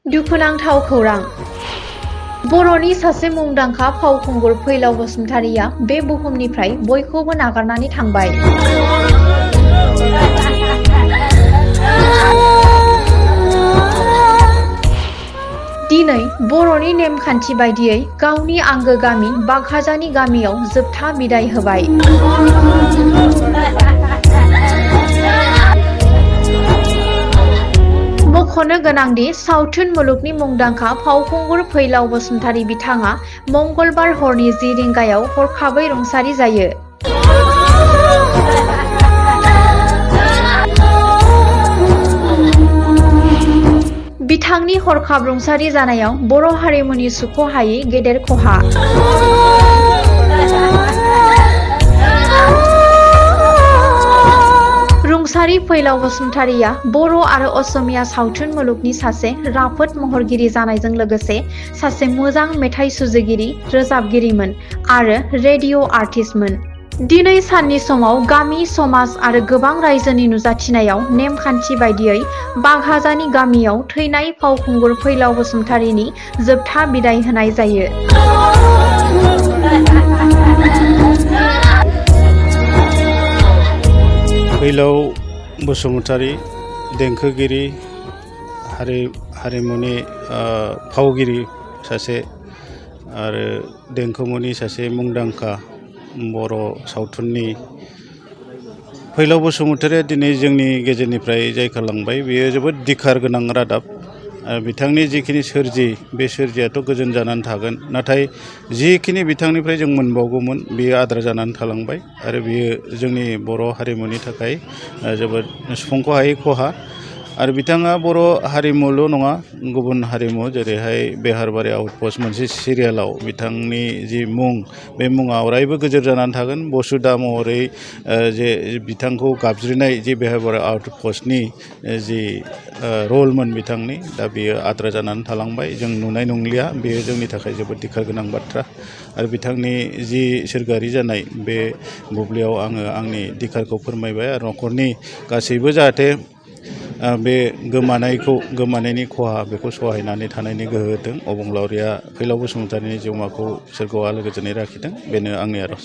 दुखुनांथाव खौरां। बर'नि सासे मुंदांखा फावखुंगुर फैलाव बसुमतारीया बे बुहुमनिफ्राय बयखौबो नागारनानै थांबाय। दिनै बर'नि नेमखान्थि बायदियै गावनि आंगो गामि बाघाजानि गामियाव जोबथा बिदाय होबाय। मख'नो गोनांदि सावथुन मुलुगनि मुंदांखा फावखुंगुर फैलाव बसुमतारी बिथाङा मंगलबार हरनि 10 रिंगायाव हरखाबै रुंसारि जायो। बिथांनि हरखाब रुंसारि जानायाव बर' हारिमुनि सुख'हायै गेदेर खहा। रुंसारि फैलाव बसुमतारीया बर' आरो असमिया सावथुन मुलुगनि सासे राफोद महरगिरि जानायजों लोगोसे सासे मोजां मेथाइ सुजुगिरि, रोजाबगिरिमोन आरो रेडिअ' आर्टिस्टमोन। दिनै साननि समाव गामि, समाज आरो गोबां रायजोनि नुजाथिनायाव नेमखान्थि बायदियै बाघाजानि गामियाव थैनाय फावखुंगुर फैलाव बसुमतारीनि जोबथा बिदाय होनाय जायो। फैलाव बसुमतारी देंखोगिरि, हारिमुनि फावगिरि सासे आरो देंखोमुनि सासे मुंदांखा बर' सावथुननि फैलाव बसुमतारीया दिनै जोंनि गेजेरनिफ्राय जायखारलांबाय। बेयो जोबोद दिखार गोनां रादाब। बिथांनि जिखिनि सोरजि, बे सोरजियाथ' गोजोन जानानै थागोन, नाथाय जिखिनि बिथांनिफ्राय जों मोनबावगौमोन बेयो आद्रा जानानै थालांबाय आरो बेयो जोंनि बर' हारिमुनि थाखाय जोबोद सुफुंख'हायै खहा। आरो बिथाङा बर' हारिमुल' नङा, गुबुन हारिमु जेरैहाय बेहारबारि आउटपस्ट मोनसे सिरियालाव बिथांनि जि मुं, बे मुङा अरायबो गोजोर जानानै थागोन। बसुदा महरै जे बिथांखौ गाबज्रिनाय जि बेहारबारि आउटपस्टनि जि रलमोन बिथांनि, दा बेयो आद्रा जानानै थालांबाय, जों नुनाय नंलिया। बेयो जोंनि थाखाय जोबोद दिखार गोनां बाथ्रा आरो बिथांनि जि सोरगोआरि जानाय बे बुब्लियाव आङो आंनि दिखारखौ फोरमायबाय आरो न'खरनि गासैबो जाहाथे बे गोमानायनि खहा बेखौ सहायनानै थानायनि गोहो होदों। अबंलावरिया फैलाव बसुमतारीनि जिउमाखौ सोरगोआव आलो गोजोनै लाखिथों, बेनो आंनि आर'ज।